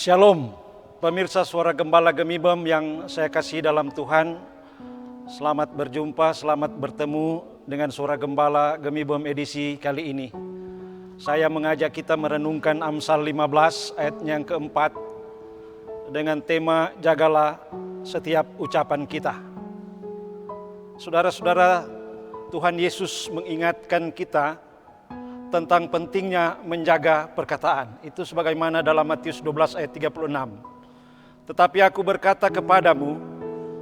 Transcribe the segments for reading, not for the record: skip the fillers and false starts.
Shalom, pemirsa Suara Gembala Gemibem yang saya kasih dalam Tuhan. Selamat berjumpa, selamat bertemu dengan Suara Gembala Gemibem edisi kali ini. Saya mengajak kita merenungkan Amsal 15 ayat yang keempat dengan tema jagalah setiap ucapan kita. Saudara-saudara, Tuhan Yesus mengingatkan kita tentang pentingnya menjaga perkataan. Itu sebagaimana dalam Matius 12 ayat 36. Tetapi aku berkata kepadamu,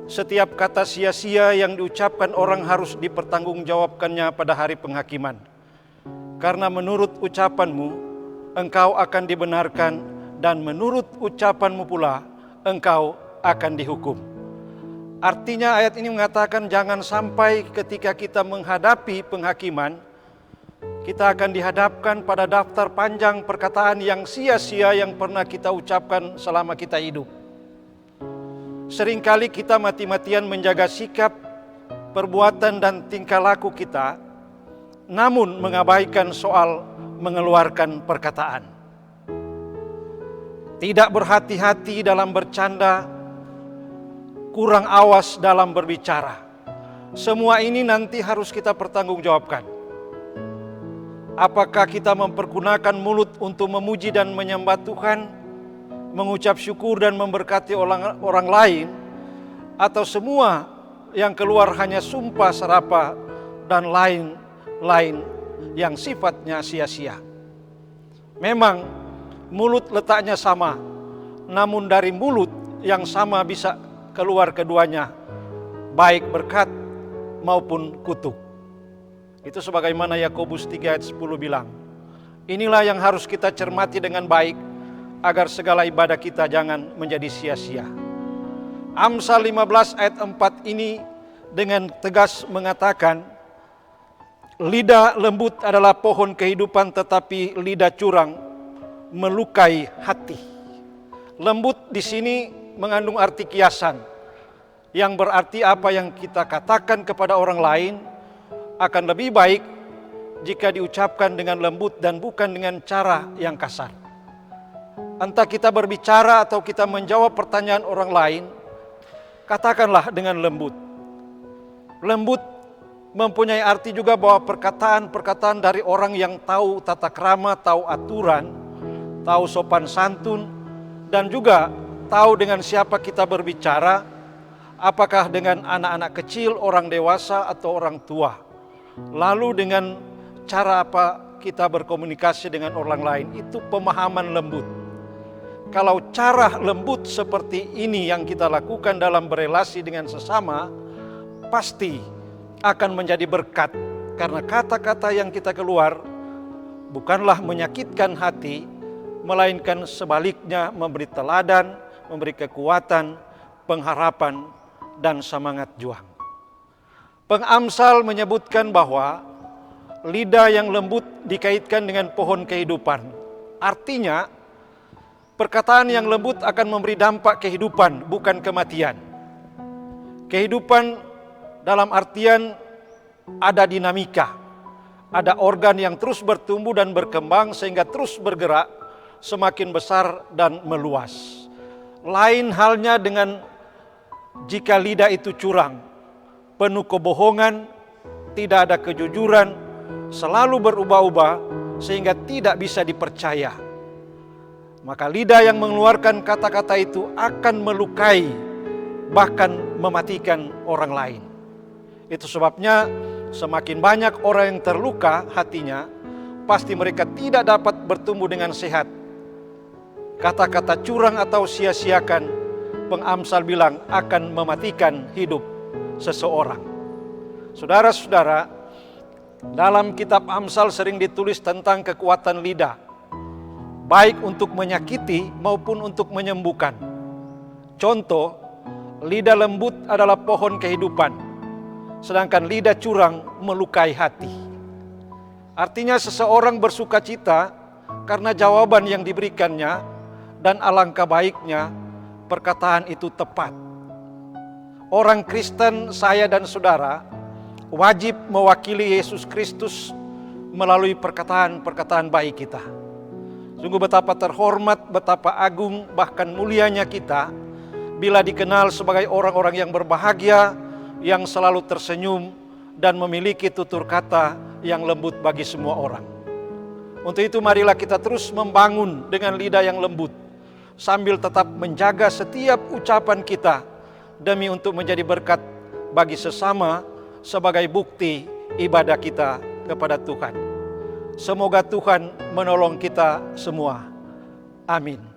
setiap kata sia-sia yang diucapkan orang harus dipertanggungjawabkannya pada hari penghakiman. Karena menurut ucapanmu, engkau akan dibenarkan, dan menurut ucapanmu pula, engkau akan dihukum. Artinya ayat ini mengatakan jangan sampai ketika kita menghadapi penghakiman, kita akan dihadapkan pada daftar panjang perkataan yang sia-sia yang pernah kita ucapkan selama kita hidup. Seringkali kita mati-matian menjaga sikap, perbuatan dan tingkah laku kita, namun mengabaikan soal mengeluarkan perkataan. Tidak berhati-hati dalam bercanda, kurang awas dalam berbicara. Semua ini nanti harus kita pertanggungjawabkan. Apakah kita mempergunakan mulut untuk memuji dan menyembah Tuhan, mengucap syukur dan memberkati orang lain, atau semua yang keluar hanya sumpah serapah dan lain-lain yang sifatnya sia-sia? Memang mulut letaknya sama, namun dari mulut yang sama bisa keluar keduanya, baik berkat maupun kutuk. Itu sebagaimana Yakobus 3 ayat 10 bilang. Inilah yang harus kita cermati dengan baik, agar segala ibadah kita jangan menjadi sia-sia. Amsal 15 ayat 4 ini dengan tegas mengatakan, lidah lembut adalah pohon kehidupan, tetapi lidah curang melukai hati. Lembut di sini mengandung arti kiasan, yang berarti apa yang kita katakan kepada orang lain akan lebih baik jika diucapkan dengan lembut dan bukan dengan cara yang kasar. Entah kita berbicara atau kita menjawab pertanyaan orang lain, katakanlah dengan lembut. Lembut mempunyai arti juga bahwa perkataan-perkataan dari orang yang tahu tata krama, tahu aturan, tahu sopan santun, dan juga tahu dengan siapa kita berbicara, apakah dengan anak-anak kecil, orang dewasa, atau orang tua. Lalu dengan cara apa kita berkomunikasi dengan orang lain, itu pemahaman lembut. Kalau cara lembut seperti ini yang kita lakukan dalam berelasi dengan sesama, pasti akan menjadi berkat. Karena kata-kata yang kita keluar bukanlah menyakitkan hati, melainkan sebaliknya memberi teladan, memberi kekuatan, pengharapan, dan semangat juang. Pengamsal menyebutkan bahwa lidah yang lembut dikaitkan dengan pohon kehidupan. Artinya, perkataan yang lembut akan memberi dampak kehidupan, bukan kematian. Kehidupan dalam artian ada dinamika, ada organ yang terus bertumbuh dan berkembang sehingga terus bergerak semakin besar dan meluas. Lain halnya dengan jika lidah itu curang, penuh kebohongan, tidak ada kejujuran, selalu berubah-ubah sehingga tidak bisa dipercaya. Maka lidah yang mengeluarkan kata-kata itu akan melukai, bahkan mematikan orang lain. Itu sebabnya semakin banyak orang yang terluka hatinya, pasti mereka tidak dapat bertumbuh dengan sehat. Kata-kata curang atau sia-siakan, pengamsal bilang akan mematikan hidup seseorang. Saudara-saudara, dalam kitab Amsal sering ditulis tentang kekuatan lidah, baik untuk menyakiti maupun untuk menyembuhkan. Contoh, lidah lembut adalah pohon kehidupan, sedangkan lidah curang melukai hati. Artinya seseorang bersuka cita karena jawaban yang diberikannya, dan alangkah baiknya perkataan itu tepat. Orang Kristen, saya dan saudara, wajib mewakili Yesus Kristus melalui perkataan-perkataan baik kita. Sungguh betapa terhormat, betapa agung, bahkan mulianya kita bila dikenal sebagai orang-orang yang berbahagia, yang selalu tersenyum, dan memiliki tutur kata yang lembut bagi semua orang. Untuk itu marilah kita terus membangun dengan lidah yang lembut, sambil tetap menjaga setiap ucapan kita, demi untuk menjadi berkat bagi sesama sebagai bukti ibadah kita kepada Tuhan. Semoga Tuhan menolong kita semua. Amin.